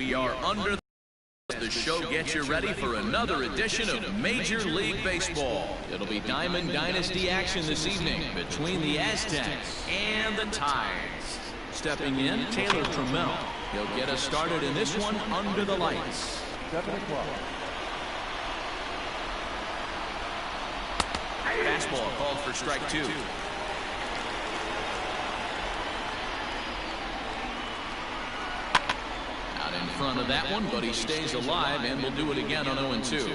We are under the show gets you ready for another edition of Major League Baseball. It'll be Diamond Dynasty action this evening between the Aztecs and the Tides. Stepping in, Taylor Trammell. He'll get us started in this one under the lights. 7 o'clock. Fastball called for strike 2. Out in front of that one, but he stays alive and will do it again on 0-2.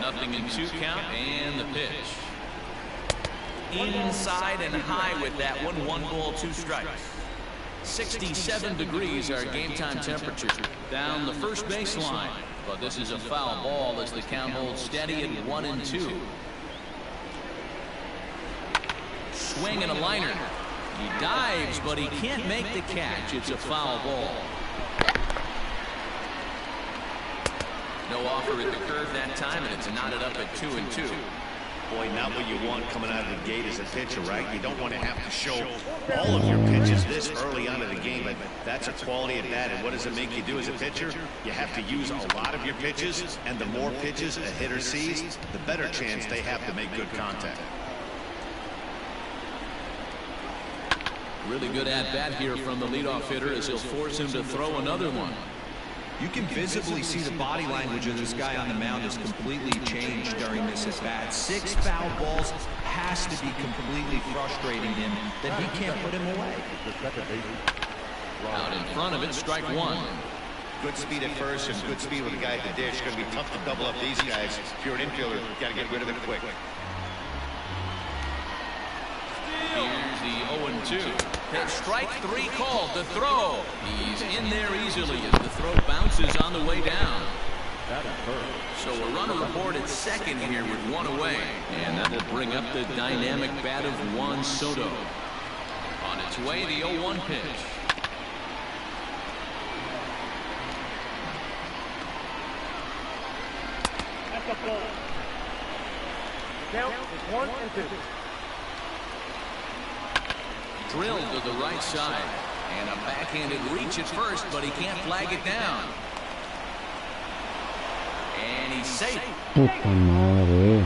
Nothing in 2 count and the pitch. Inside and high with that one. 1 ball, 2 strikes. 67 degrees our game time temperature. Down the first baseline. But this is a foul ball as the count holds steady at 1-2. Swing and a liner. He dives, but he can't make the catch. It's a foul ball. No offer at the curve that time, and it's knotted up at 2-2. Boy, not what you want coming out of the gate as a pitcher, right? You don't want to have to show all of your pitches this early on in the game, but that's a quality at bat. And what does it make you do as a pitcher? You have to use a lot of your pitches, and the more pitches a hitter sees, the better chance they have to make good contact. Really good at-bat here from the leadoff hitter as he'll force him to throw another one. You can visibly see the body language of this guy on the mound has completely changed during this at-bat. 6 foul balls has to be completely frustrating him that he can't put him away. Out in front of it, strike 1. Good speed at first and good speed with the guy at the dish. It's going to be tough to double up these guys. If you're an infielder, you got to get rid of it quick. Here's the 0-2. Hit strike 3 called. The throw. He's in there easily as the throw bounces on the way down. So a runner aboard at second here with 1 away. And that will bring up the dynamic bat of Juan Soto. On its way, the 0-1 pitch. That's a ball. Count is 1-2. Drilled to the right side. And a backhanded reach at first, but he can't flag it down. And he's safe. Puta madre.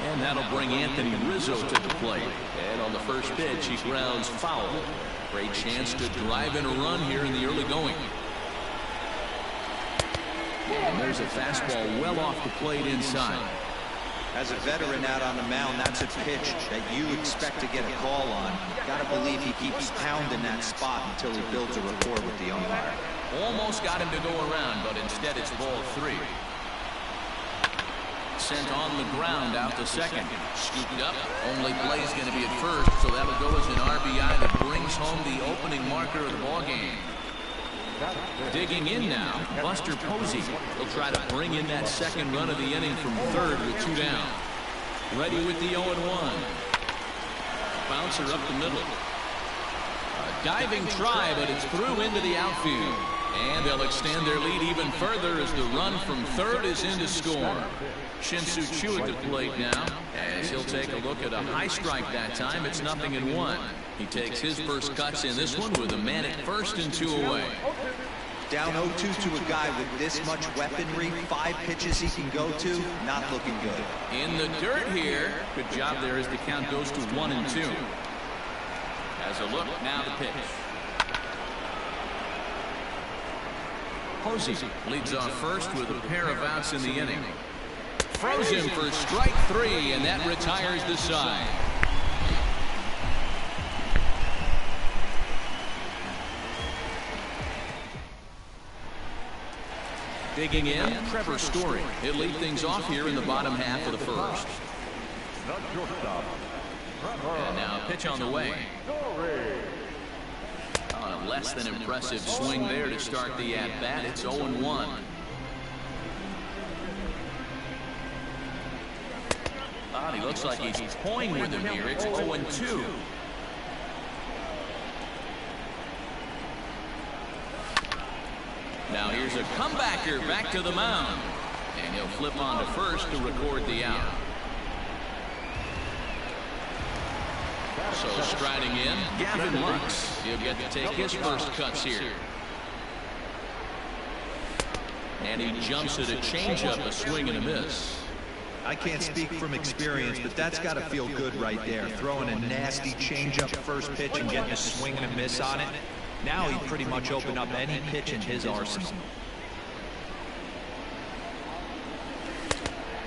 And that'll bring Anthony Rizzo to the plate. And on the first pitch, he grounds foul. Great chance to drive in a run here in the early going. And there's a fastball well off the plate inside. As a veteran out on the mound, that's a pitch that you expect to get a call on. Got to believe he keeps pounding that spot until he builds a rapport with the umpire. Almost got him to go around, but instead it's ball 3. Sent on the ground out to second. Scooped up. Only play is going to be at first, so that'll go as an RBI that brings home the opening marker of the ballgame. Digging in now, Buster Posey. He'll try to bring in that second run of the inning from third with 2 down. Ready with the 0-1. Bouncer up the middle. A diving try, but it's through into the outfield. And they'll extend their lead even further as the run from third is in to score. Shin-Soo Choo at the plate now as he'll take a look at a high strike that time. It's 0-1. He takes his first cuts in this one with a man at first and 2 away. Down 0-2 to a guy with this much weaponry, 5 pitches he can go to, not looking good. In the dirt here. Good job there as the count goes to 1-2. As a look, now the pitch. Posey leads off first with a pair of outs in the inning. Throws him for strike 3, and that retires the side. Digging in, Trevor Story. He'll lead things off here in the bottom half of the first. And now a pitch on the way. A less than impressive swing there to start the at-bat. It's 0-1. He looks like he's toying with him here. It's 0-2. Now here's a comebacker back to the mound. And he'll flip on to first to record the out. So striding in, Gavin Lux. He'll get to take his first cuts here. And he jumps at a changeup, a swing and a miss. I can't speak from experience, but that's got to feel good right there. Throwing a nasty changeup first pitch and getting a swing and a miss on it. Now he pretty much opened up any pitch in his arsenal.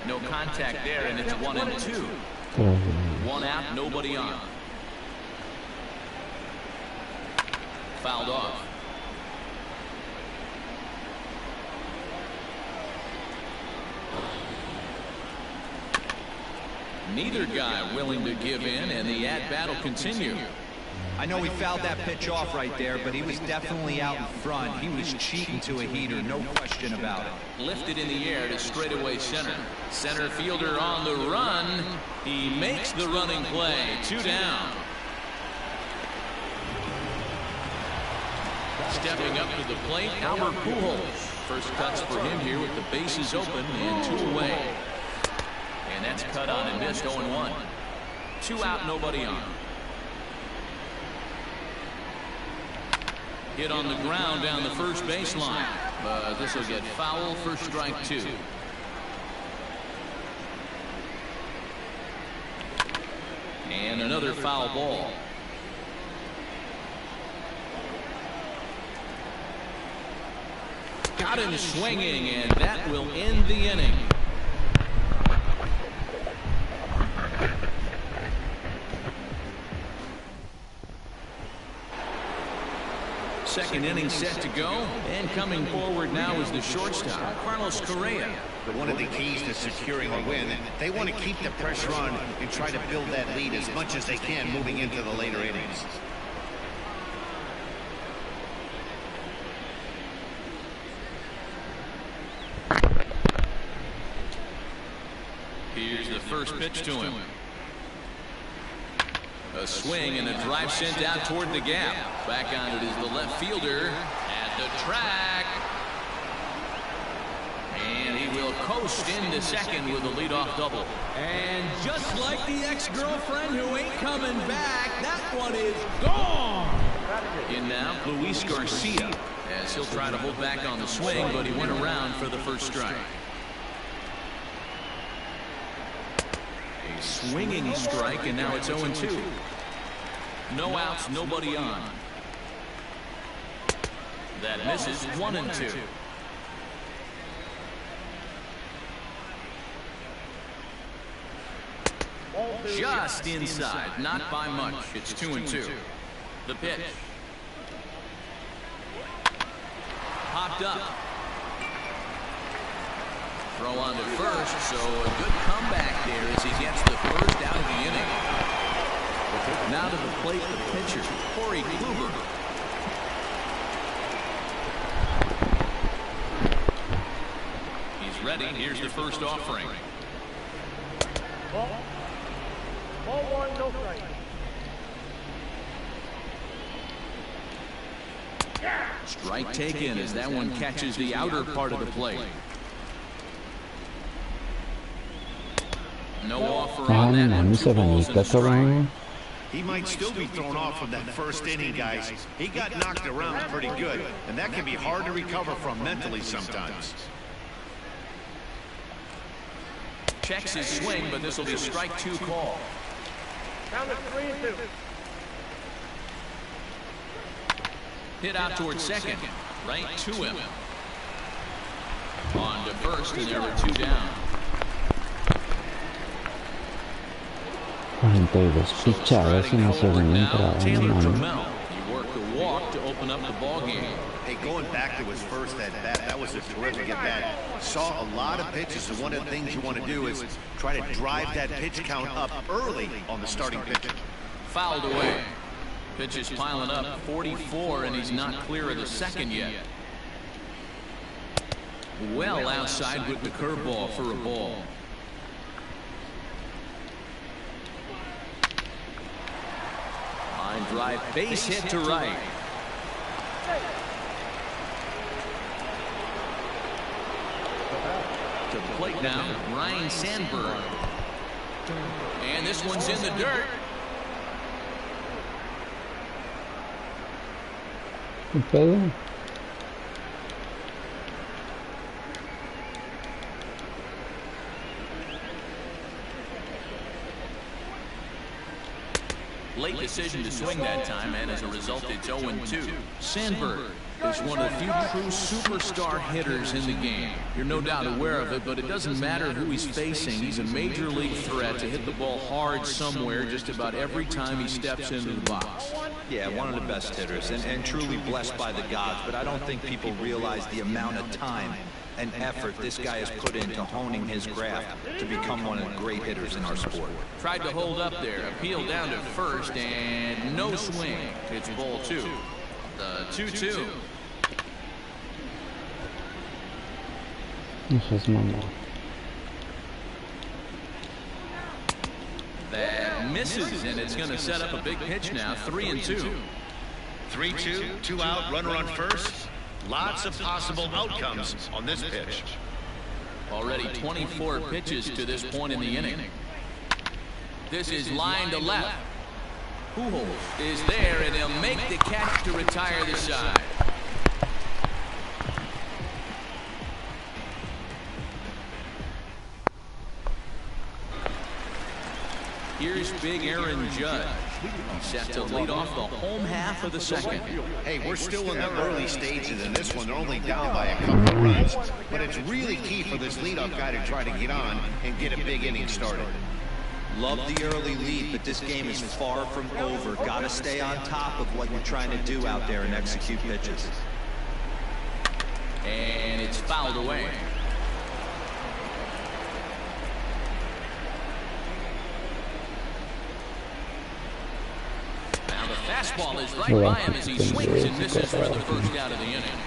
No contact there, and it's 1-2. One out, nobody on. Fouled off. Neither guy willing to give in, and the at-bat will continue. I know he fouled that pitch off right there, but he was definitely out in front. He was cheating to a heater, no question about it. Lifted in the air to straightaway center. Center fielder on the run. He makes the running play. 2 down. Stepping up to the plate, Albert Pujols. First cuts for him here with the bases open and 2 away. And that's cut on and missed. 0-1. 2 out, nobody on. Hit on the ground down the first baseline, but this will get foul for strike 2. And another foul ball. Got him swinging, and that will end the inning. Second inning set to go, and coming forward now is the shortstop, Carlos Correa. One of the keys to securing a win, they want to keep the pressure on and try to build that lead as much as they can moving into the later innings. Here's the first pitch to him. A swing and a drive sent out toward the gap. Back on it is the left fielder at the track. And he will coast into second with a leadoff double. And just like the ex-girlfriend who ain't coming back, that one is gone. In now, Luis Garcia, as he'll try to hold back on the swing, but he went around for the first strike. A swinging strike, and now it's 0-2. No outs, nobody on. That misses. 1-2. Just inside, not by much. It's 2-2. The pitch. Popped up. Throw on to first, so a good comeback there as he gets the first out of the inning. Now to the plate, the pitcher, Corey Kluber. He's ready. Here's the first offering. Ball 1, no strike. Strike taken as that one catches the outer part of the plate. No offer on that. And 2 balls and a strike. He might still be thrown off from that first inning, guys. He got knocked around pretty good, and that can be hard to recover from mentally sometimes. Checks his swing, but this will be strike 2 call. Count it 3-2. Hit out towards second. Right to him. On to first, and there were 2 down. 42 pichadas en la segunda entrada. He worked a walk to open up the ball game. Hey, going back to his first at bat, that was a terrific at bat. Saw a lot of pitches, and one of the things you want to do is try to drive that pitch count up early on the starting pitcher. Fouled away. Pitch is piling up, 44, and he's not clear of the second yet. Well outside with the curveball for a ball. Line drive, base hit to right. To the plate now, Ryan Sandberg. And this one's in the dirt. ¿Qué pedo? Late decision to swing that time, and as a result, it's 0-2. Sandberg is one of the few true superstar hitters in the game. You're no doubt aware of it, but it doesn't matter who he's facing. He's a major league threat to hit the ball hard somewhere just about every time he steps into the box. Yeah, one of the best hitters, and truly blessed by the gods, but I don't think people realize the amount of time and effort this guy has put into honing his craft to become one of the great hitters in our sport. Tried to hold up there, appealed down to first, and no swing. It's ball 2. The 2-2. That misses, and it's going to set up a big pitch now. 3-2. 3-2, 2 out, runner on first. Lots of possible outcomes on this pitch. Already 24 pitches to this point in the inning. This is line to left. Pujols is there, and he'll make the catch to retire the side. Here's big Aaron Judge. He's set to lead off the home half of the second. Hey, we're still in the early stages in this one. They're only down by a couple of runs. But it's really key for this leadoff guy to try to get on and get a big inning started. Love the early lead, but this game is far from over. Got to stay on top of what you're trying to do out there and execute pitches. And it's fouled away. Now the fastball is right by him as he swings and misses for the first out of the inning.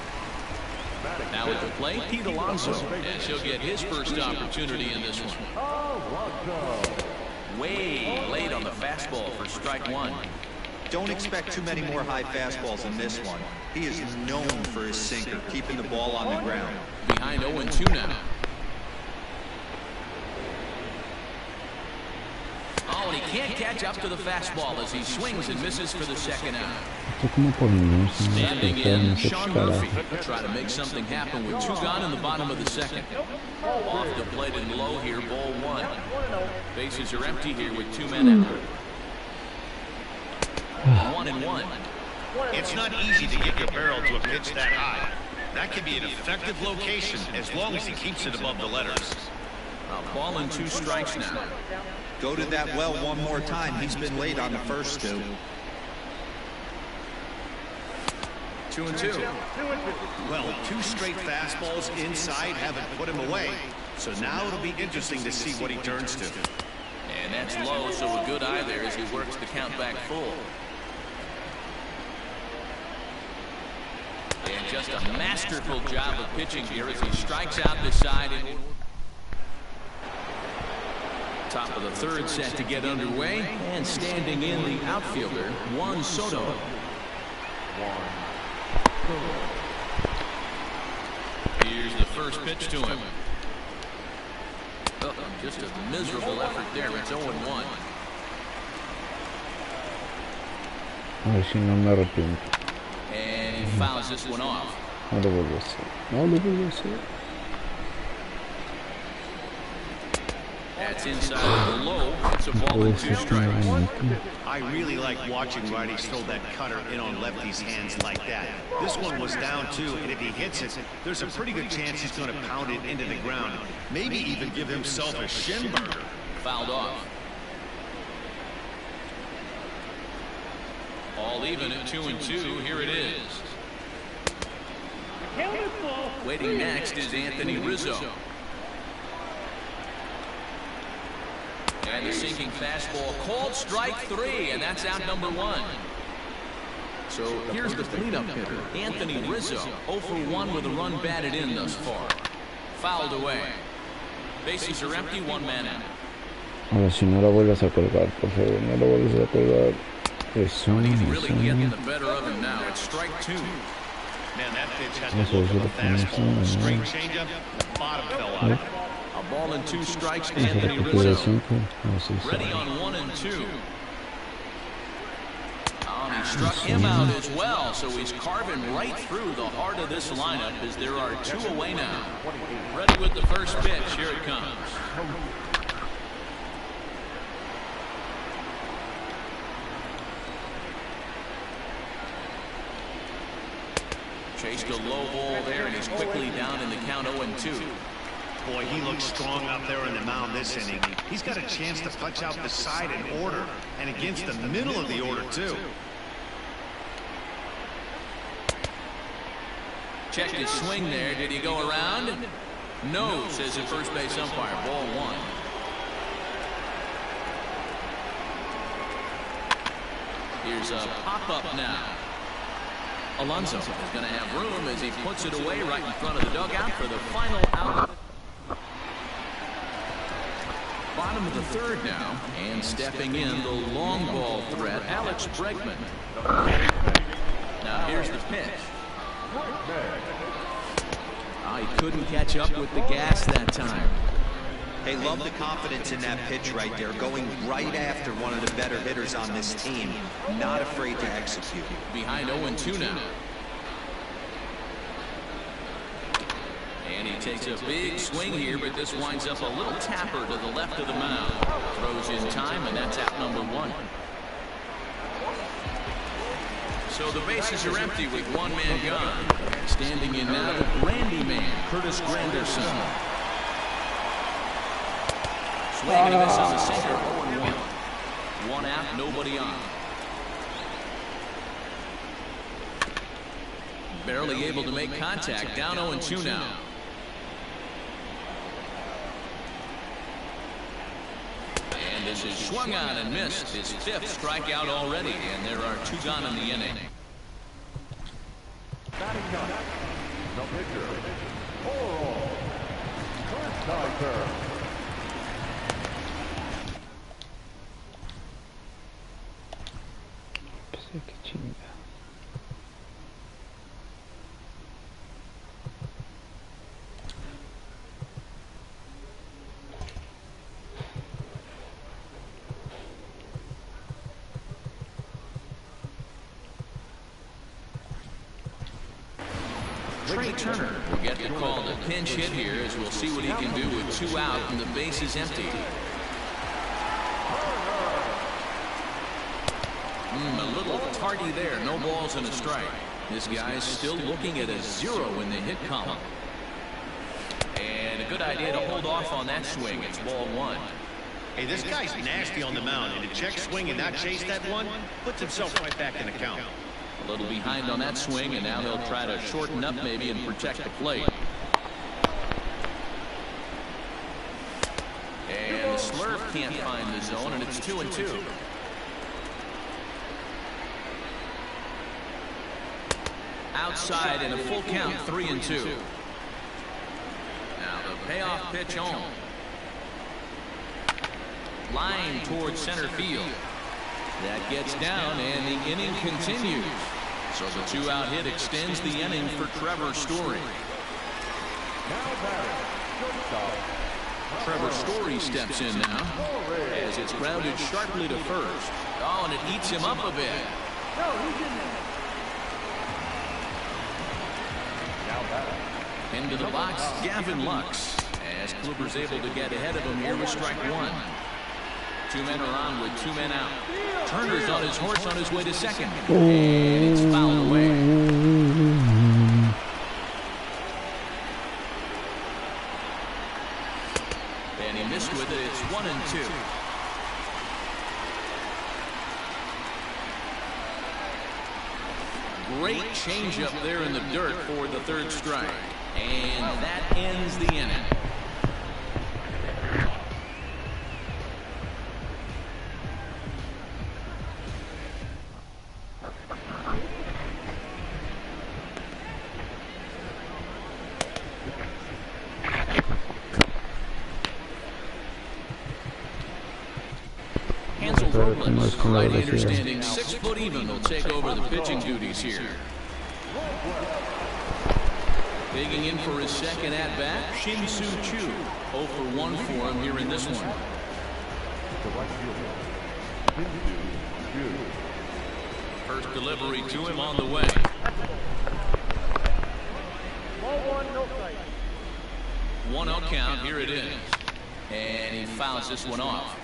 Now at the plate, Pete Alonso, as he'll get his first opportunity in this one. Way late on the fastball for strike 1. Don't expect too many more high fastballs in this one. He is known for his sinker, keeping the ball on the ground. Behind 0-2 now. Oh, and he can't catch up to the fastball as he swings and misses for the second out. Standing in, Sean Murphy try to make something happen with 2 gone in the bottom of the second. Off the plate and low here, ball 1. Bases are empty here with 2 men out. 1-1. It's not easy to get your barrel to a pitch that high. That can be an effective location as long as he keeps it above the letters. Ball and 2 strikes now. Go to that well one more time. He's been late on the first 2. 2-2. Well, 2 straight fastballs inside haven't put him away. So now it'll be interesting to see what he turns to. And that's low, so a good eye there as he works the count back full. And just a masterful job of pitching here as he strikes out the side. Top of the third set to get underway, and standing in the outfielder, Juan Soto. Here's the first pitch to him. Oh, just a miserable effort there. It's 0-1. And he fouls this one off. That's inside the low. It's a ball and 2 strikes. I really like watching righties throw that cutter in on lefties' hands like that. This one was down 2, and if he hits it, there's a pretty good chance he's going to pound it into the ground. Maybe even give himself a shin burner. Fouled off. All even at 2-2. Here it is. Waiting next is Anthony Rizzo. And the sinking fastball called strike 3, and that's out number 1. So here's the cleanup hitter, Anthony Rizzo, 0 for 1 with a run batted in thus far. Fouled away. Bases are empty, 1 man out. Ahora si no la vuelvas a colgar, por favor, no la vuelvas a colgar. Eso, He's really getting the better of him now. It's strike 2. Man, that pitch had the look of a fastball. Straight changeup, bottom fell out. A ball and 2 strikes to Anthony Rizzo. Ready on 1 and 2. Oh, and he struck him out as well, so he's carving right through the heart of this lineup as there are 2 away now. Ready with the first pitch. Here it comes. Chased a low ball there, and he's quickly down in the count 0-2. Boy, he looks strong out there on the mound this inning. He's got a chance to punch out the side in order, and against the middle of the order, too. Check his swing there. Did he go around? No, says the first base umpire. Ball 1. Here's a pop-up now. Alonso is going to have room as he puts it away right in front of the dugout for the final out. Bottom of the 3rd now, and stepping in the long ball threat, Alex Bregman. Now here's the pitch. Oh, he couldn't catch up with the gas that time. They love the confidence in that pitch right there, going right after one of the better hitters on this team, not afraid to execute. Behind 0-2 now. And he takes a big swing here, but this winds up a little tapper to the left of the mound. Throws in time, and that's out number 1. So the bases are empty with 1 man gone. Standing in now, the Grandy man, Curtis Granderson. Swing and a miss on the sinker, 0-1. 1 out, nobody on. Barely able to make contact, down 0-2 now. And this is swung on and missed. His 5th strikeout already, and there are 2 gone in the inning. Batting ninth, the pitcher, Oro Tiger. Qué chinga. Trey Turner will get the call to pinch hit here as we'll see what he can do with 2 out and the base is empty. A little tardy there. No balls and a strike. This guy's still looking at a 0 in the hit column. And a good idea to hold off on that swing. It's ball 1. Hey, this guy's nasty on the mound, and to check swing and not chase that one puts himself right back in the count. A little behind on that swing, and now he'll try to shorten up maybe and protect the plate. And the slurve can't find the zone, and it's 2-2. Outside in a full count, 3-2. Now the payoff pitch on. Line towards center field. That gets down, and the inning continues. So the 2-out hit extends the inning for Trevor Story. Trevor Story steps in now as it's grounded sharply to first. Oh, and it eats him up a bit. Into the box, Gavin Lux, as Kluber's able to get ahead of him here with strike 1. 2 men are on with 2 men out. Turner's on his horse on his way to second, and it's fouled away. And he missed with it. It's 1-2. Great changeup there in the dirt for the 3rd strike. And that ends the inning. Righty understanding 6 foot even will take over the pitching duties here. Digging in for his second at bat, Shin-Soo Choo. 0 for 1 for him here in this one. First delivery to him on the way. Ball one, no strike. 1-0 count. Here it is. And he fouls this one off.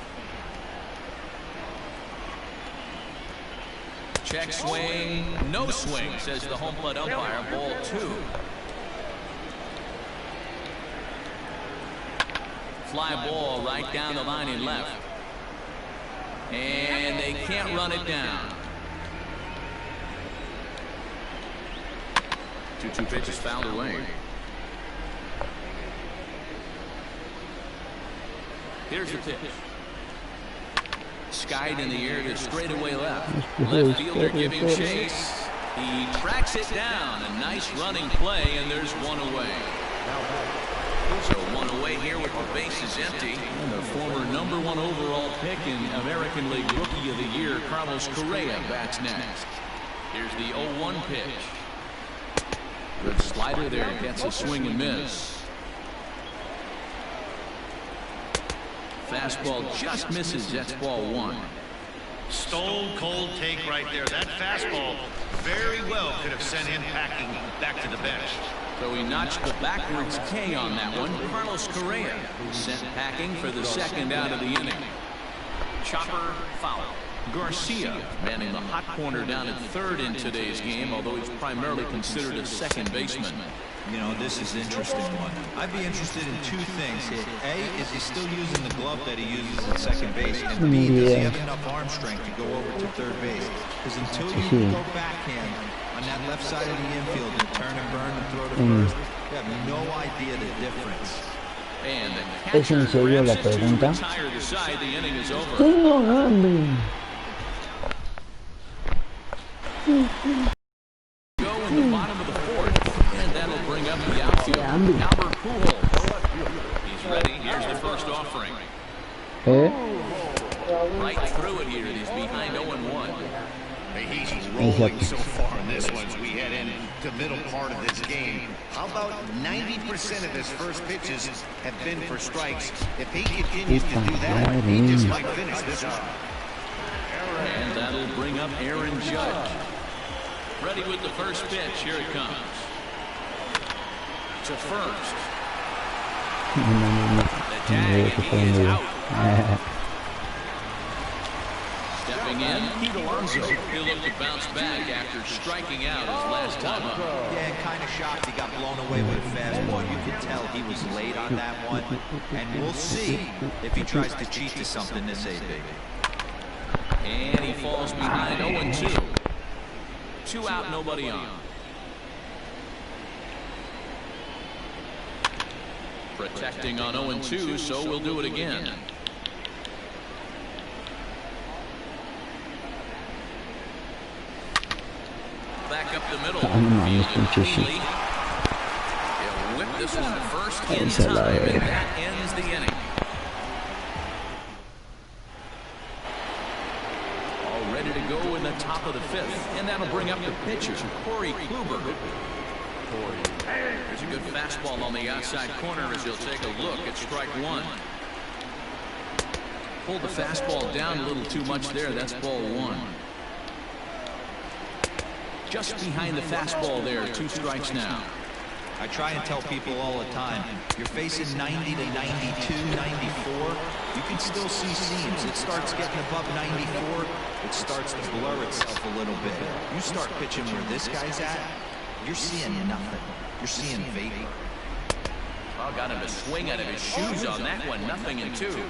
Check swing. No swing, says the home plate umpire. Ball 2. Fly ball right down the line in left. And they can't run it down. 2-2 pitch is fouled away. Here's the pitch. Skied in the air to straightaway left. Left fielder giving chase. He tracks it down. A nice running play, and there's one away. So one away here with the bases empty. And the former #1 overall pick in American League Rookie of the Year, Carlos Correa, bats next. Here's the 0-1 pitch. Good slider there, gets a swing and miss. Fastball just misses. That's ball 1. Stone cold take right there. That fastball very well could have sent him packing back to the bench. So he notched the backwards K on that one. Carlos Correa sent packing for the second out of the inning. Chopper foul. Garcia manning the hot corner down at third in today's game, although he's primarily considered a second baseman. You know, this is an interesting one. I'd be interested in two things. A, is he still using the glove that he uses at second base? And B, does he have enough arm strength to go over to third base? Because until you go backhand on that left side of the infield and turn and burn and throw to first, you have no idea the difference. And the catcher grabs it to retire the side. The inning is over. Go in the bottom of the fourth, and that'll bring up the outfield. Albert Pujols. He's ready. Here's the first offering. Right through it here. He's behind 0-1. He's rolling so far in this one as we head into the middle part of this game. How about 90% of his first pitches have been for strikes? If he continues to do that, he just might finish this one. And that'll bring up Aaron Judge. Ready with the first pitch. Here it comes. To first. The tag, he is out. Stepping in, Pete Alonso. He'll look to bounce back after striking out his last time up. Yeah, kind of shocked he got blown away with a fastball. You can tell he was late on that one. And we'll see if he tries to cheat to something this AB. And he falls behind 0-2. 2 out, nobody on. Protecting on 0-2, so we'll do it again. Back up the middle. He'll whip this one to first in time, and that ends the inning. All ready to go in the top of the fifth, and that'll bring up the pitcher, Corey Kluber. There's a good fastball on the outside corner as he'll take a look at strike 1. Pulled the fastball down a little too much there. That's ball 1. Just behind the fastball there. 2 strikes now. I try and tell people all the time, you're facing 90 to 92, 94. You can still see seams. It starts getting above 94. It starts to blur itself a little bit. You start pitching where this guy's at, you're seeing nothing. You're seeing vapor. Oh, got him to swing out of his shoes on that one. Nothing in 2.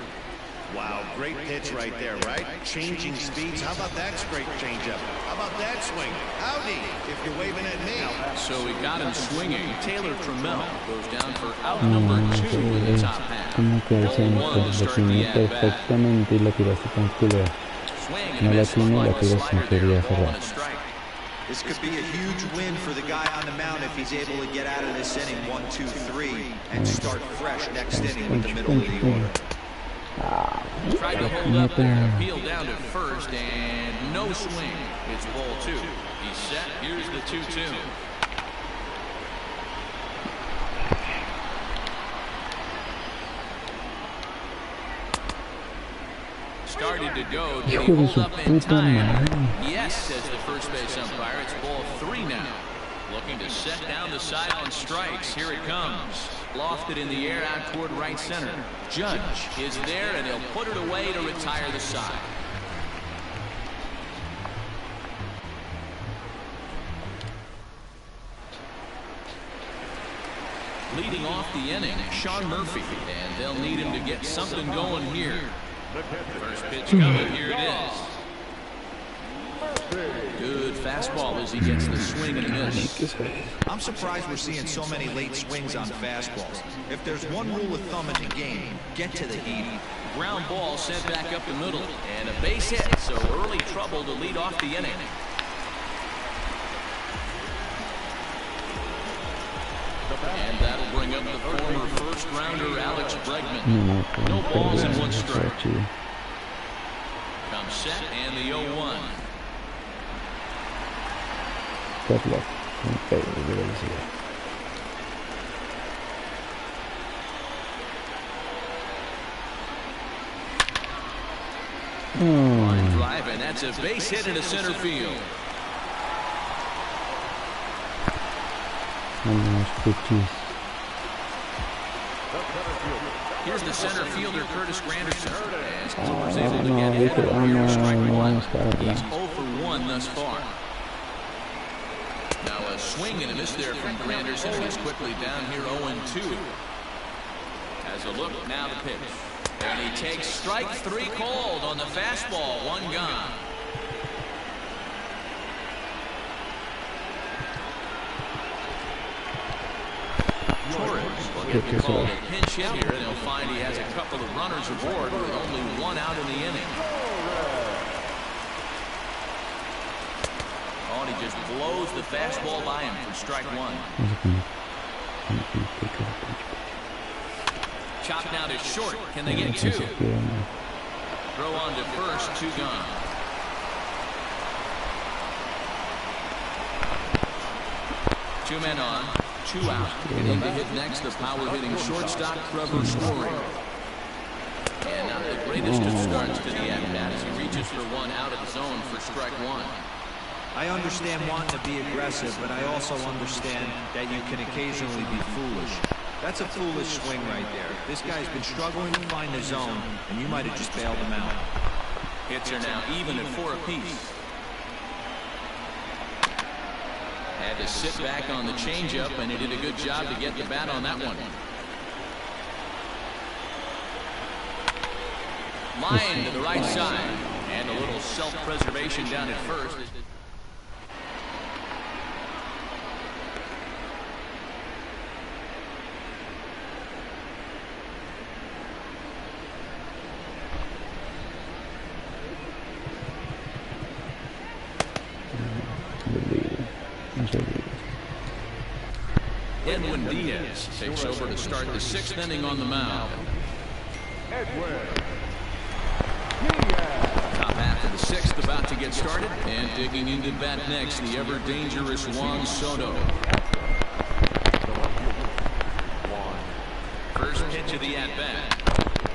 Wow, great pitch right there, right? Changing speeds. How about that straight changeup? How about that swing? Howdy, if you're waving at me. So we got him swinging. Taylor Trammell goes down for out number 2 in the top half. Como que el señor definió perfectamente y la tiraste con culera. No la tiene, la tira sin quería cerrar. This could be a huge win for the guy on the mound if he's able to get out of this inning 1, 2, 3 and start fresh next inning with the middle of the order. Tried to hold up there, appeal down to first, and no swing. It's ball 2. He's set. Here's the 2-2. Started good to go. Did he Hijo de hold su up in puta time? madre. Yes, says the first base umpire. It's ball 3 now. Looking to set down the side on strikes. Here it comes. Lofted in the air out toward right center. Judge is there, and he'll put it away to retire the side. Leading off the inning, Sean Murphy, and they'll need him to get something going here. First pitch coming, here it is. Good fastball as he gets the swing and a miss. I'm surprised we're seeing so many late swings on fastballs. If there's one rule of thumb in the game, get to the heat. Ground ball sent back up the middle, and a base hit, so early trouble to lead off the inning. And that'll bring up the former first-rounder Alex Bregman. No balls and 1 strike. Comes set and the 0-1. Good luck. Okay, Line drive, and that's a base hit into center field. Here's the center fielder, Curtis Granderson. As Clover's able to get hit here, strike 1. He's 0 for 1 thus far. Now a swing and a miss there from Granderson, and he's quickly down here 0-2. As a look, now the pitch. And he takes strike 3 called on the fastball, 1 gone. Torres will get the call to pinch hit here, and he'll find he has a couple of runners aboard with only 1 out in the inning. Oh, and he just blows the fastball by him for strike 1. Chop now to short. Can they get 2? Throw on to first, 2 gone. Two men on, 2 out. Getting to hit next, the power-hitting shortstop, Trevor Story. And not the greatest of starts to the at-bat as he reaches for 1 out of the zone for strike 1. I understand wanting to be aggressive, but I also understand that you can occasionally be foolish. That's a foolish swing right there. This guy's been struggling to find the zone, and you might have just bailed him out. Hits are now even at 4 apiece. Had to sit back on the changeup, and he did a good job to get the bat on that one. Line to the right side, and a little self-preservation down at first. Edwin Diaz takes over to start the 6th inning on the mound. Top half of the 6th about to get started, and digging into bat next, the ever-dangerous Juan Soto. First pitch of the at-bat.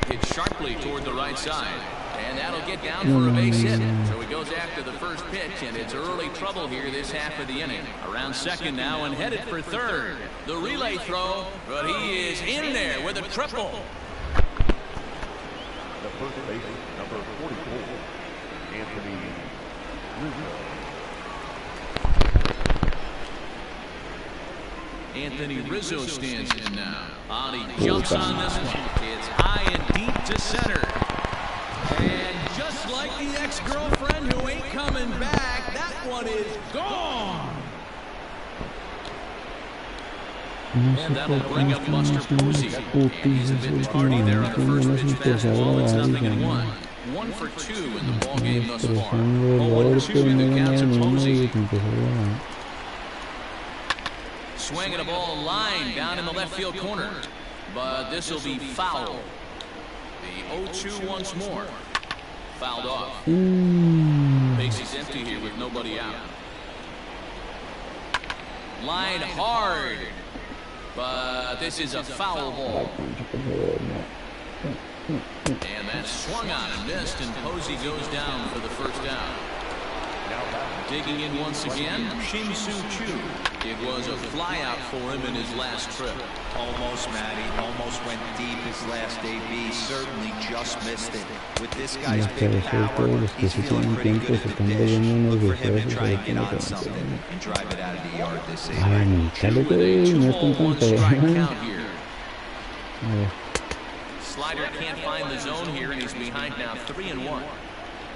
Hit sharply toward the right side, and that'll get down for a base hit. So he goes after the first pitch, and it's early trouble here this half of the inning. Around second now and headed for third. The relay throw, but he is in there with a triple. The first base, number 44, Anthony Rizzo. Anthony Rizzo stands in now. He jumps on this one. It's high and deep to center. And just like the ex-girlfriend who ain't coming back, that one is gone. And that'll bring up Buster Posey. And he's a bit tardy there on the first pitch fastball. It's 0-1. 1 for 2 in the ball game thus far. 0-2 the count to Posey. Swinging a ball line down in the left field corner. But this will be foul. The 0-2 once more. Fouled off. Base is empty here with nobody out. Line hard. But this is a foul ball. And that swung on and missed, and Posey goes down for the first down. Digging in once again, Shin-Soo Choo. It was a flyout for him in his last trip. Almost, Matty. Almost went deep his last AB. Certainly just missed it. With this guy's big power, he's feeling pretty good at the pitch. Look for him to try and get on something and drive it out of the yard this AB. Slider can't find the zone here, and he's behind now 3-1.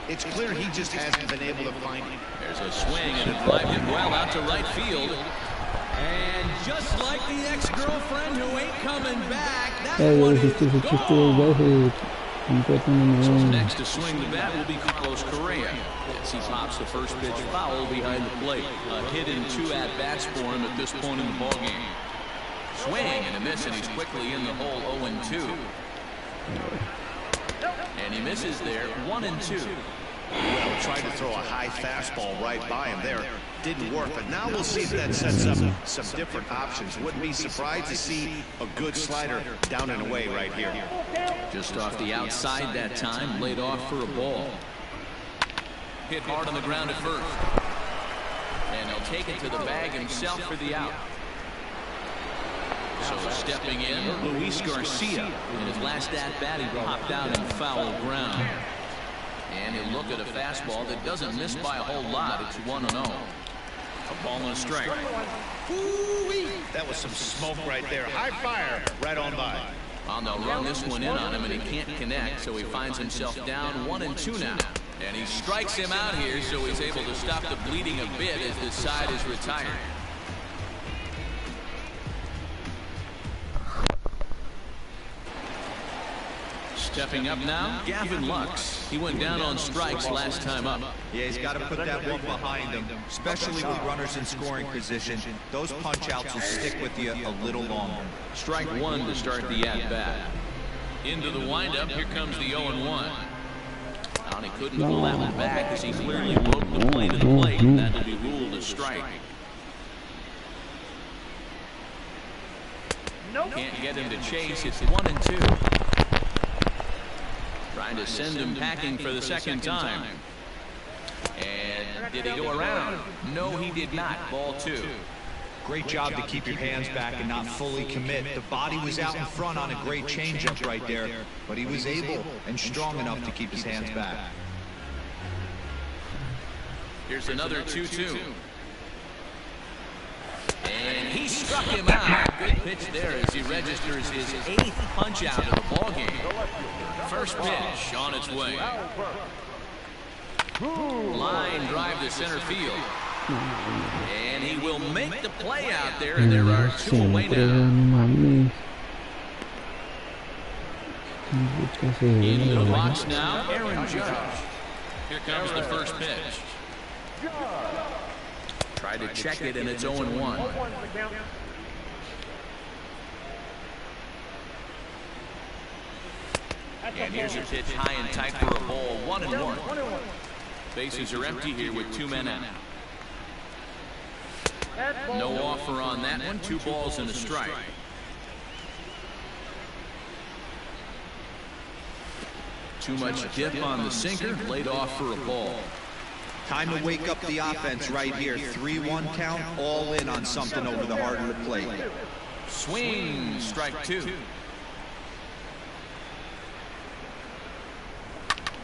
It's clear he just hasn't been able to find it. There's a swing, and it drives him well out to right field. And just like the ex-girlfriend who ain't coming back, that one is gone. So next to swing the bat will be Carlos Correa. As he pops the first pitch foul behind the plate. A hit in 2 at-bats for him at this point in the ballgame. Swing and a miss, and he's quickly in the hole 0-2. And he misses there, 1-2. Well, tried to throw a high fastball right by him there. Didn't work, but now we'll see if that sets up some different options. Wouldn't be surprised to see a good slider down and away right here. Just off the outside that time, laid off for a ball. Hit hard on the ground at first. And he'll take it to the bag himself for the out. So stepping in, Luis Garcia. In his last at-bat, he popped out in foul ground. And he'll look at a fastball that doesn't miss by a whole lot. It's 1-0. A ball and a strike. That was some smoke right there. High fire right on by. Well, they'll run this one in on him, and he can't connect, so he finds himself down 1-2 now. And he strikes him out here, so he's able to stop the bleeding a bit as this side is retired. Stepping up now, Gavin Lux. He went down on strikes last time up. Yeah, he's got to put that one behind him, especially with runners in scoring position. Those punch-outs will stick with you a little longer. Strike one to start the at-bat. Into the windup, here comes the 0-1. And he couldn't pull that one back as he clearly broke the plane of the plate, and that will be ruled a strike. Can't get him to chase. It's 1-2. Trying to send him packing for the second time. And did he go around? No, he did not. Ball 2. Great job to keep your hands back and not fully commit. The body was out in front on a great changeup right there, but he was able and strong enough to keep his hands back. Here's another 2-2. And he struck him out. Good pitch there as he registers his 8th punch out of the ballgame. First pitch on its way. Line drive to center field. And he will make the play out there, and there are 2 away now. Into the box now, Aaron Judge. Here comes the first pitch. Tried to check it, and it's 0-1. And here's a pitch high and tight for a ball, 1-1. Bases are empty here with 2 men out. No offer on that one. 2 balls and a strike. Too much dip on the sinker. Laid off for a ball. Time to wake up the offense right here. 3-1 count, all in on something over the heart of the plate. Swing, strike 2.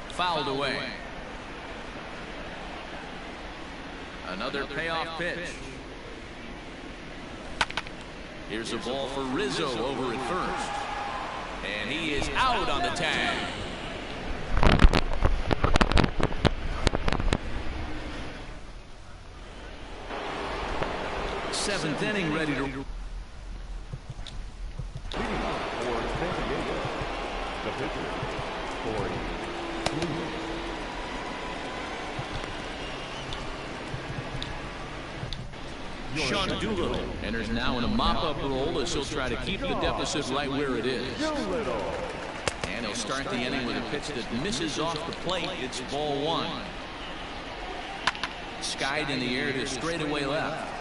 Fouled away. Another payoff pitch. Here's a ball for Rizzo over at first. And he is out on the tag. Seventh inning ready to... For San Diego, the pitcher, Corey. Sean Doolittle enters now in a mop-up role as he'll try to keep the deficit right where it is. And he'll start the inning with a pitch that misses off the plate. It's ball 1. Skied in the air to straightaway left.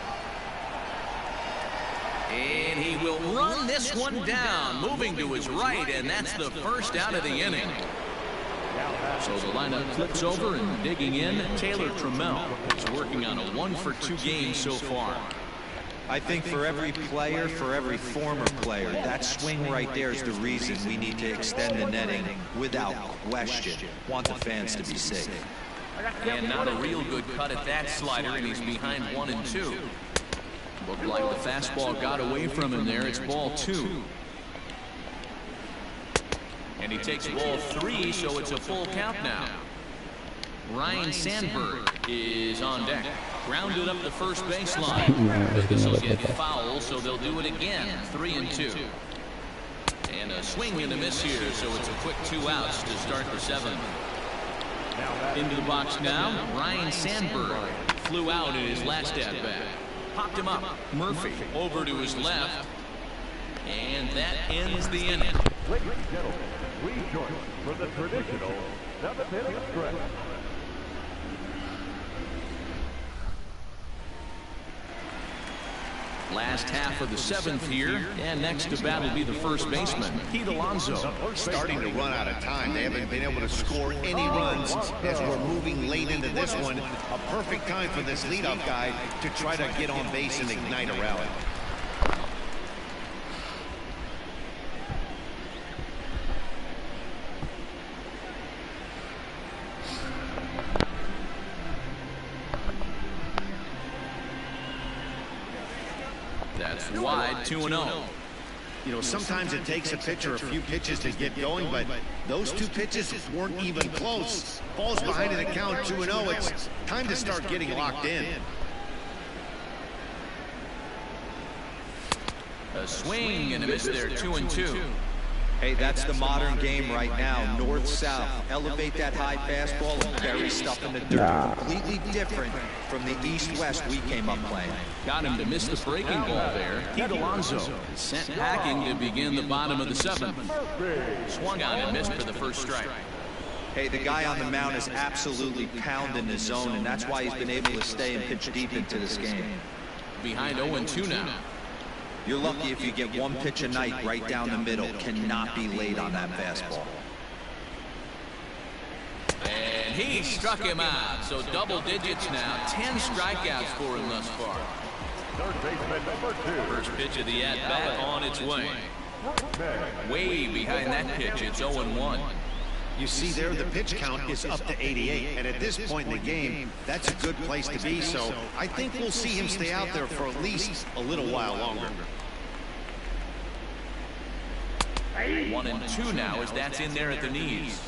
And he will run this one down, moving to his right, and that's the first out of the inning. So the lineup flips over and digging in, Taylor Trammell is working on a 1-for-2 game so far. I think for every player, for every former player, that swing right there is the reason we need to extend the netting without question. Want the fans to be safe. And not a real good cut at that slider, and he's behind 1-2. Looked like the fastball got away from him there. It's ball 2. And he takes ball 3, so it's a full count now. Ryan Sandberg is on deck. Grounded up the first baseline. This will get foul, so they'll do it again. 3-2. And a swing and a miss here, so it's a quick 2 outs to start the 7th. Into the box now, Ryan Sandberg flew out in his last at-bat. Popped him up. Murphy over to his left. And that ends the inning. Ladies and gentlemen, please join us for the traditional 7th inning stretch. Last half of the 7th here, and next to bat will be the first baseman, Pete Alonso. Starting to run out of time. They haven't been able to score any runs as we're moving late into this one. A perfect time for this leadoff guy to try to get on base and ignite a rally. That's wide, 2-0. You know, sometimes it takes a pitcher a few pitches to get going, but those 2 pitches weren't even close. Ball's behind in the count, 2-0. It's time to start getting locked in. A swing and a miss there, 2-2. Hey, that's the modern game right now. North-south. Elevate that high fastball and bury stuff in the dirt. Completely different from the east-west we came up playing. Got him to miss the breaking ball there. Pete Alonso sent packing to begin the bottom of the 7th. Swung on and missed for the first strike. Hey, the guy on the mound is absolutely pounding the zone, and that's why he's been able to stay and pitch deep into this game. Behind 0-2 now. You're lucky if you get 1 pitch a night right down the middle. Cannot be late on that fastball. And he struck him out. So double digits now. 10 strikeouts for him thus far. Third baseman number 2. First pitch of the at-bat on its way. Way behind that pitch. It's 0-1. You see there, the pitch count is up to 88, and at this point in the game, that's a good place to be, so I think we'll see him stay out there for at least a little while longer. 1-2 now as that's in there at the knees.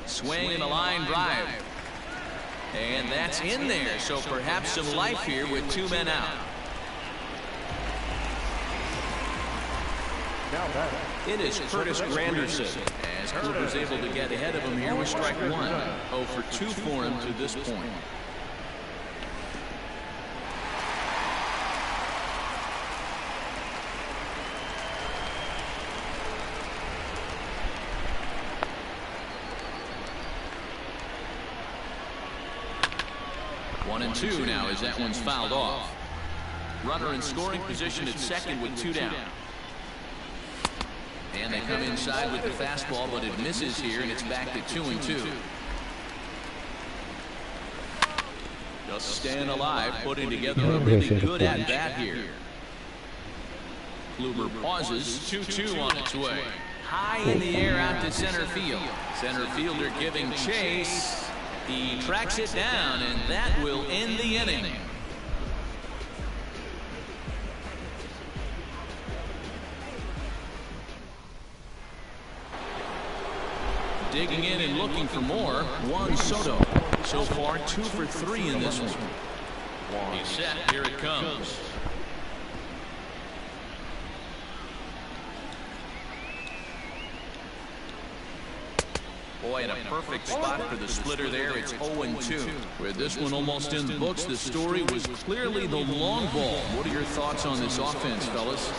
Swing and a line drive. And that's in there, so perhaps some life here with 2 men out. It is Curtis Granderson, as Cooper's able to get ahead of him here with strike 1. 0 for 2 for him to this point. One and 2 now as that one's fouled off. Runner in scoring position at second with 2 down. And they come inside with the fastball, but it misses here, and it's back to 2-2. Just staying alive, putting together a really good at-bat here. Kluber pauses, 2-2 on its way. High in the air out to center field. Center fielder giving chase. He tracks it down, and that will end the inning. Digging in and looking for more, Juan Soto. So far, 2 for 3 in this one. He's set. Here it comes. Boy, and a perfect spot for the splitter there. It's 0-2. With this one almost in the books, the story was clearly the long ball. What are your thoughts on this offense, fellas?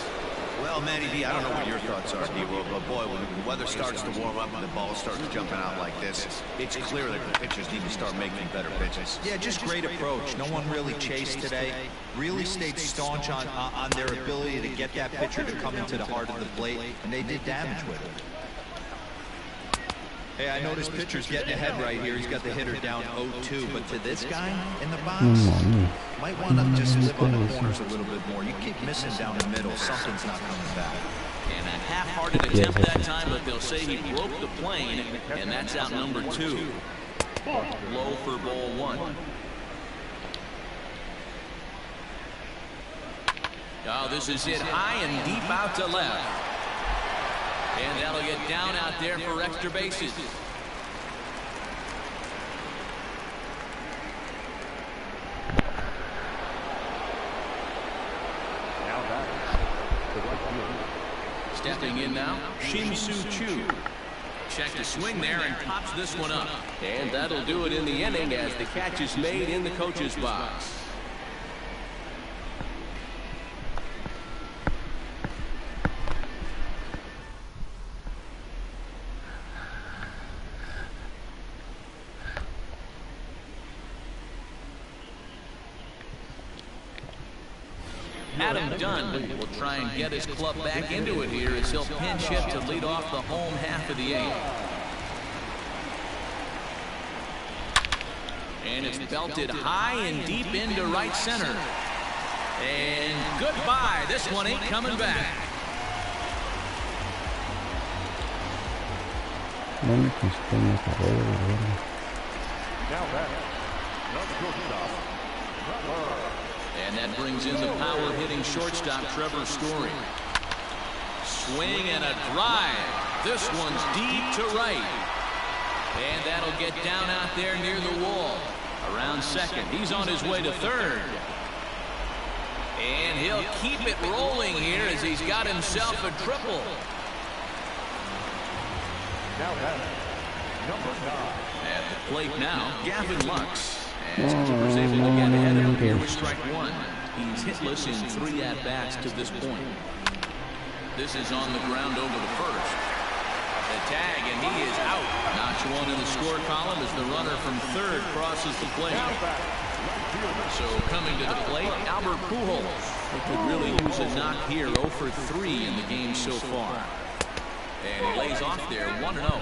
Well, Matty D, I don't know what your thoughts are, D-Roll, but boy, when the weather starts to warm up and the ball starts jumping out like this, it's clear that the pitchers need to start making better pitches. Yeah, just great approach. No one really chased today. Really stayed staunch on their ability to get that pitcher to come into the heart of the plate, and they did damage with it. Hey, I noticed pitcher's getting ahead right here. He's got the hitter down 0-2, but to this guy in the box, might want to just live on the corners a little bit more. You keep missing down the middle, something's not coming back. And a half-hearted attempt that time, but they'll say he broke the plane, and that's out number 2. Low for ball 1. Oh, this is hit high and deep out to left. And that'll get down out there for extra bases. Stepping in now, Shin-Soo Choo. Check the swing there and pops this one up. And that'll do it in the inning as the catch is made in the coach's box. Adam Dunn will try and get his club back into it here as he'll pinch hit to lead off the home half of the 8th. And it's belted high and deep into right center. And goodbye. This one ain't coming back. Now back, number shortstop, and that brings in the power-hitting shortstop, Trevor Story. Swing and a drive. This one's deep to right. And that'll get down out there near the wall. Around second. He's on his way to third. And he'll keep it rolling here as he's got himself a triple. now back, number 9. At the plate now, Gavin Lux. As Clippers able to get ahead of him here with strike 1. He's hitless in 3 at-bats to this point. This is on the ground over the first. The tag, and he is out. Notch 1 in the score column as the runner from third crosses the plate. So coming to the plate, Albert Pujols. He could really use a knock here. 0 for 3 in the game so far. And he lays off there, 1-0.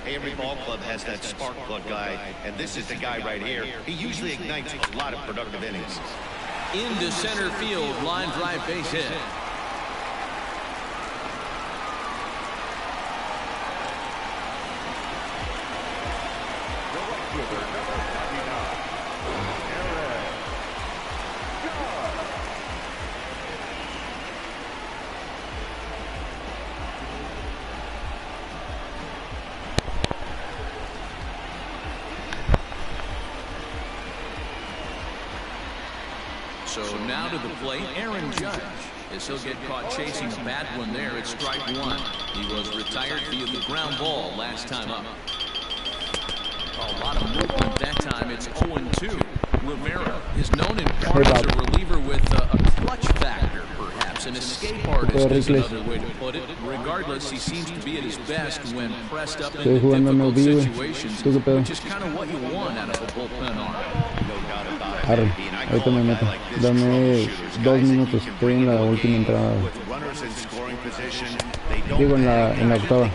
Every ball club has that spark plug guy, and this is the guy right here. He usually ignites a lot of productive innings. Into center field, line drive base hit. So now to the plate, Aaron Judge, as he'll get caught chasing a bad one there at strike 1. He was retired via the ground ball last time up. A lot of movement that time. It's 0-2. Rivera is known in part as a reliever with a clutch factor, perhaps. An escape artist is another way to put it. Regardless, he seems to be at his best when pressed up into difficult situations, which is kind of what you want out of a bullpen arm. Arre, ahorita me meto. Dame 2 minutos, estoy en la última entrada. Digo, en la octava.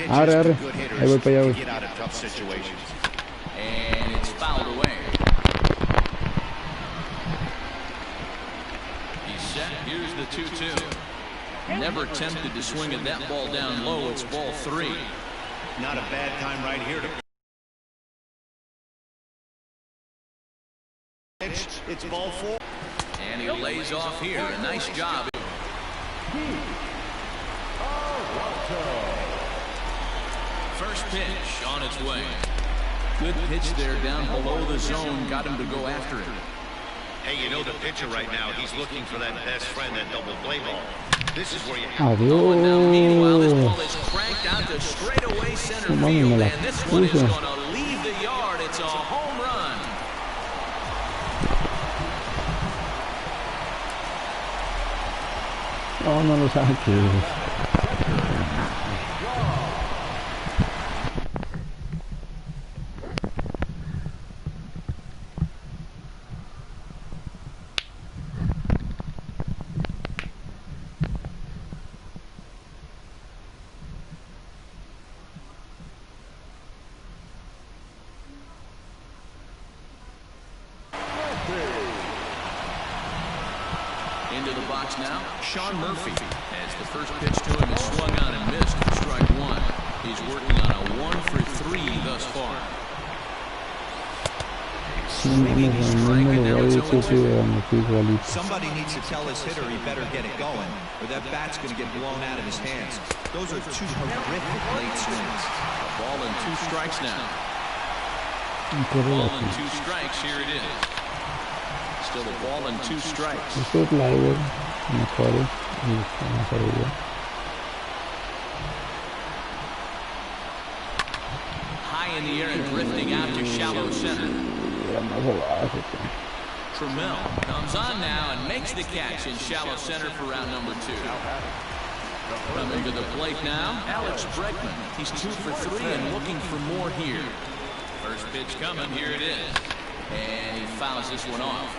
Arre, arre. Ahí voy para allá, güey. And it's fouled away. He's set. Here's the 2-2. Never tempted to swing at that ball down low. It's ball 3. Not a bad time right here to pitch. It's ball 4. And he lays off here. A nice job. First pitch on its way. Good pitch there down below the zone. Got him to go after it. Hey, you know the pitcher right now, he's looking for that best friend, that double play ball. This is where you have to go. And now, meanwhile, this ball Adiós. is cranked out to straightaway center field, and this one is going to leave the yard. It's a home run. No, no lo saques. Into the box now, Sean Murphy. As the first pitch to him is swung on and missed for strike one. He's working on a 1-for-3 thus far. Swinging and striking, now it's 0-2. Somebody needs to tell his hitter he better get it going, or that bat's going to get blown out of his hands. Those are two horrific late swings. Ball and 2 strikes now. Ball and 2 strikes, here it is. Still a ball and 2 strikes. High in the air and drifting out to shallow center. Trammell comes on now and makes the catch in shallow center for round number 2. Coming to the plate now, Alex Bregman. He's 2 for 3 and looking for more here. First pitch coming, here it is. And he fouls this one off.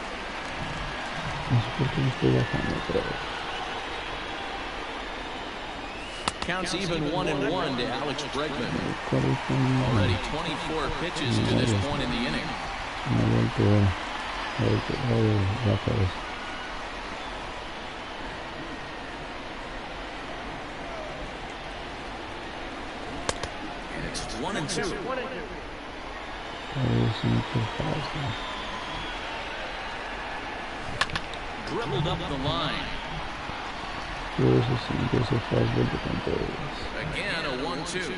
Counts even 1-1 to Alex Bregman. Already 24 pitches to this point in the inning. And it's 1-2. Dribbled up the line. Again, a 1-2.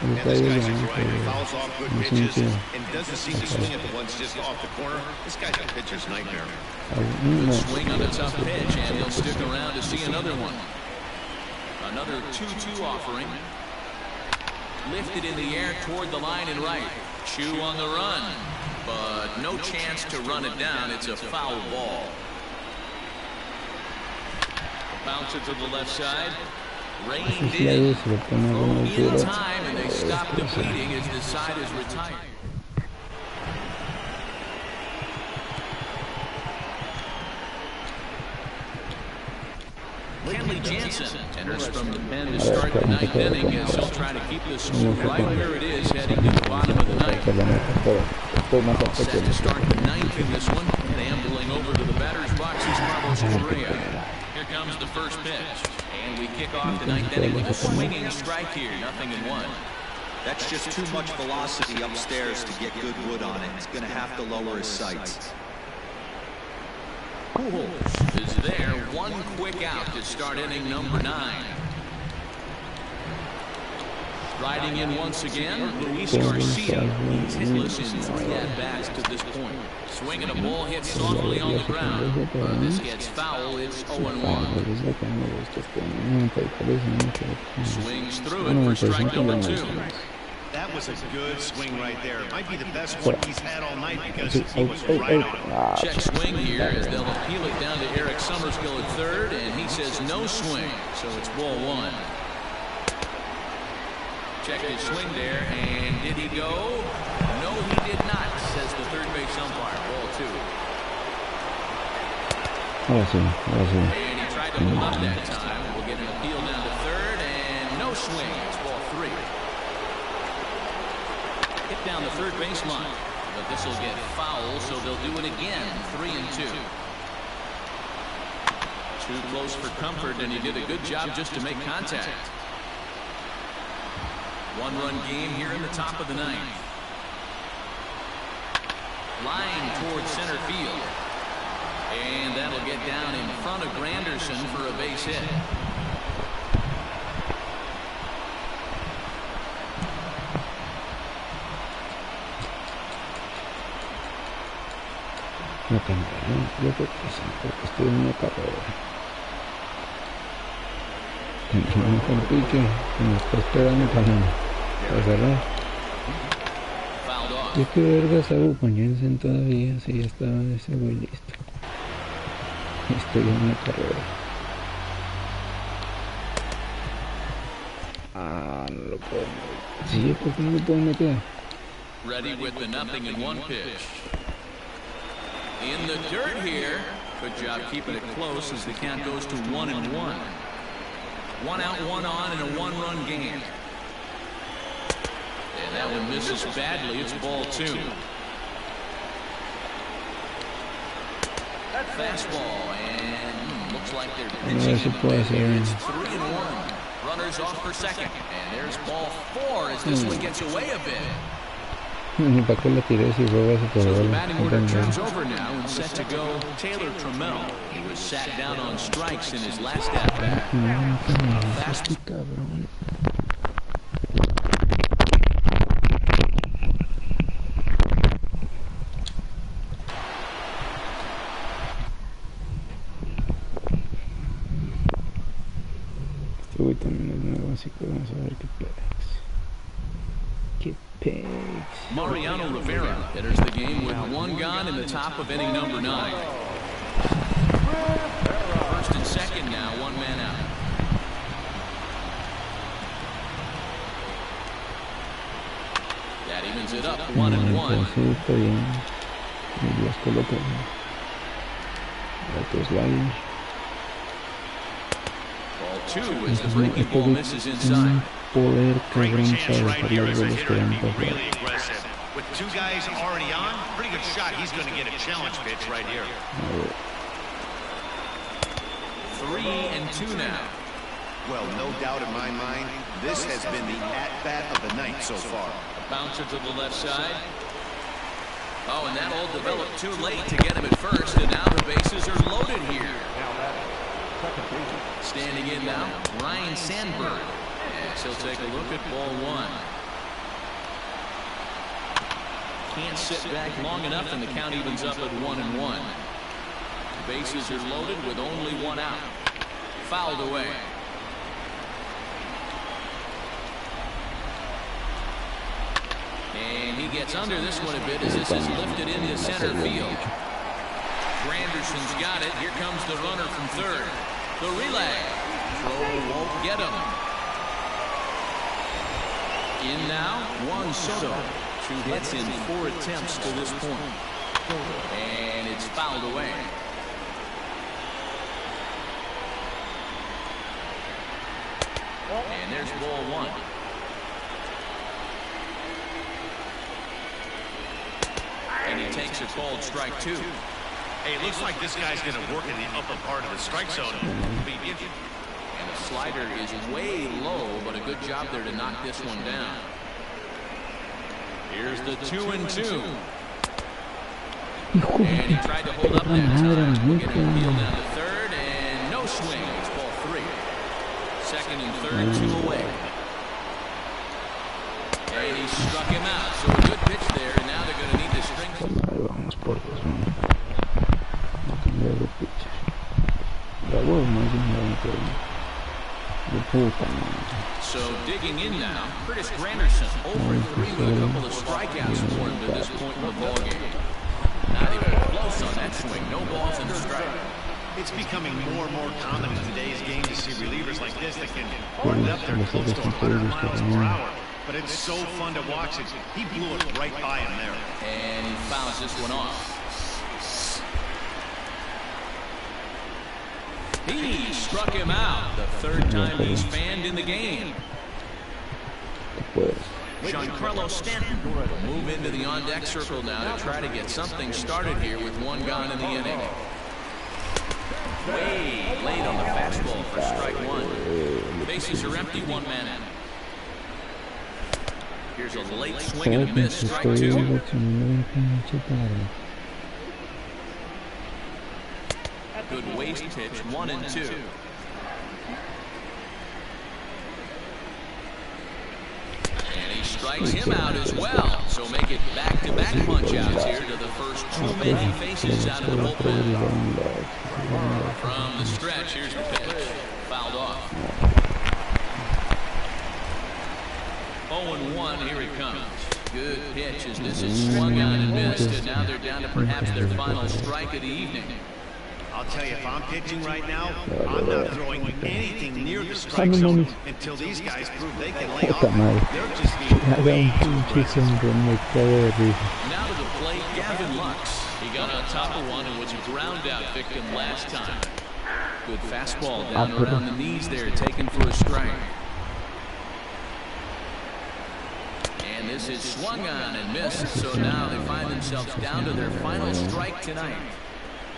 And this guy's a grinder. He fouls off good pitches and doesn't seem to swing at the ones just off the corner. This guy's a pitcher's nightmare. Good swing on a tough pitch, and he'll stick around to see another one. Another 2-2 offering. Lifted in the air toward the line and right. Chu on the run, but no chance to run it down. It's a foul ball. Bounce it to the left side. Reined in. In time, and they stop the bleeding as the side is retired. Kenley Jansen enters from the pen to start the 9th inning as he'll try to keep the score right where it is heading to the bottom of the 9th. Set to start the 9th in this one, and ambling over to the batter's box is Carlos Correa. Here comes the first pitch, and we kick off the 9th inning with a swinging strike here, 0-1. That's just too much velocity upstairs to get good wood on it. He's going to have to lower his sights. Pujols is there, one quick out to start inning number 9. Riding in once again, Luis Garcia. He's hitless in 3 at-bats to this point. Swinging a ball hit softly on the ground. This gets foul. It's 0-1. Swings through it for strike number 2. That was a good swing right there. It might be the best one he's had all night because he was right on it. Check swing here as they'll appeal it down to Eric Summerskill at third, and he says no swing, so it's ball 1. Check his swing there, and did he go? No, he did not, says the third base umpire. Ball 2. And he tried to hold up that time. We'll get an appeal down to third, and no swing. It's ball 3. Hit down the third baseline, but this will get foul, so they'll do it again. 3-2. Too close for comfort, and he did a good job just to make contact. 1-run game here in the top of the 9th. Line towards center field, and that'll get down in front of Granderson for a base hit. La cambiaron, yo creo que sí, porque estoy en una carrera. Tendrá un mejor pique que me está esperando para cerrar. Yo que verga Saúl con Jensen todavía, si ya estaba ese güey listo. Estoy en una carrera. Ah, no lo puedo meter. Sí, ¿por qué no lo puedo meter? Ready with the 0-1 pitch. In the dirt here. Good job keeping it close as the count goes to 1-1. 1 out, 1 on in a 1-run game. And that one misses badly. It's ball 2. Fastball, and looks like they're pitching in the bit here. It's 3-1. Runners off for second. And there's ball 4 as this one gets away a bit. ¿Para qué le tiré si fue base por So the batting order turns over now and set to go Taylor Trammell. He was sat down on strikes in his last at-bat. Fast. Cabrón. Este güey también es nuevo, así que vamos a ver qué pex. Qué pex. Mariano Rivera enters the game with 1 gone in the top of inning number 9. First and second now, 1 man out. That evens it up, 1-1. Sí, está bien. Y las coloca. Otros sliders. Ball 2 as the breaking ball misses inside. Poder cabrón Great chance para right here dejarle as a los hitter que to van be para really aggressive. With 2 guys already on, pretty good shot. He's going to get a challenge pitch right here. 3-2 now. Well, no doubt in my mind, this has been the at-bat of the night so far. A bouncer to the left side. Oh, and that all developed too late to get him at first, and now the bases are loaded here. Standing in now, Ryan Sandberg. As he'll take a look at ball 1. Can't sit back long enough, and the count evens up at 1-1. Bases are loaded with only 1 out. Fouled away. And he gets under this one a bit as this is lifted into center field. Granderson's got it. Here comes the runner from third. The relay. Throw won't get him. In now, Juan Soto. 2 hits in 4 attempts to this point. And it's fouled away. And there's ball 1. And he takes a called strike 2. Hey, it looks like this guy's going to work in the upper part of the strike zone. And the slider is way low, but a good job there to knock this one down. Here's the 2-2. And he tried to hold up that time. We'll get him peeled down to third, and no swing. It's ball 3. Second and third, 2 away. And he struck him out. So a good pitch there, and now they're going to need to string. Vamos por dos, ¿no? No cambiar de pitcher. Bravo, más bien de puta, man. So digging in now, Curtis Granderson over 3 with a couple of strikeouts for him to this point in the ballgame. Not even close on that swing. No balls in the strike. It's becoming more and more common in today's game to see relievers like this that can burn up there close to 100 miles per hour. But it's so fun to watch it. He blew it right by him there. And he fouls this one off. He struck him out. The 3rd time he's fanned in the game. Giancarlo Stanton will move into the on-deck circle now to try to get something started here with 1 gone in the inning. Way late on the fastball for strike 1. Bases are empty, 1 man out. Here's a late swing and a miss, strike 2. Good waist pitch, 1-2. And he strikes him out as well. So make it back-to-back punch-outs here to the first two men he faces out of the bullpen. From the stretch, here's the pitch. Fouled off. 0-1, here it comes. Good pitch as this is swung on and missed, and now they're down to perhaps their final strike of the evening. I'll tell you, if I'm pitching right now, I'm not throwing anything near the strike zone until these guys prove they can lay off. They're just being way too aggressive. Now to the plate, Gavin Lux. He got on top of one and was a ground out victim last time. Good fastball down around the knees there, taken for a strike. And this is swung on and missed, so now they find themselves down to their final strike tonight.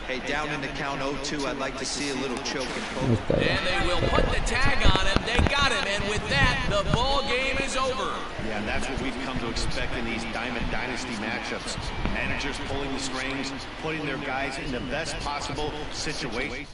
Hey, down in the count 0-2, I'd like to see a little choke and poke. And they will put the tag on him. They got him, and with that, the ball game is over. Yeah, and that's what we've come to expect in these Diamond Dynasty matchups. Managers pulling the strings, putting their guys in the best possible situation.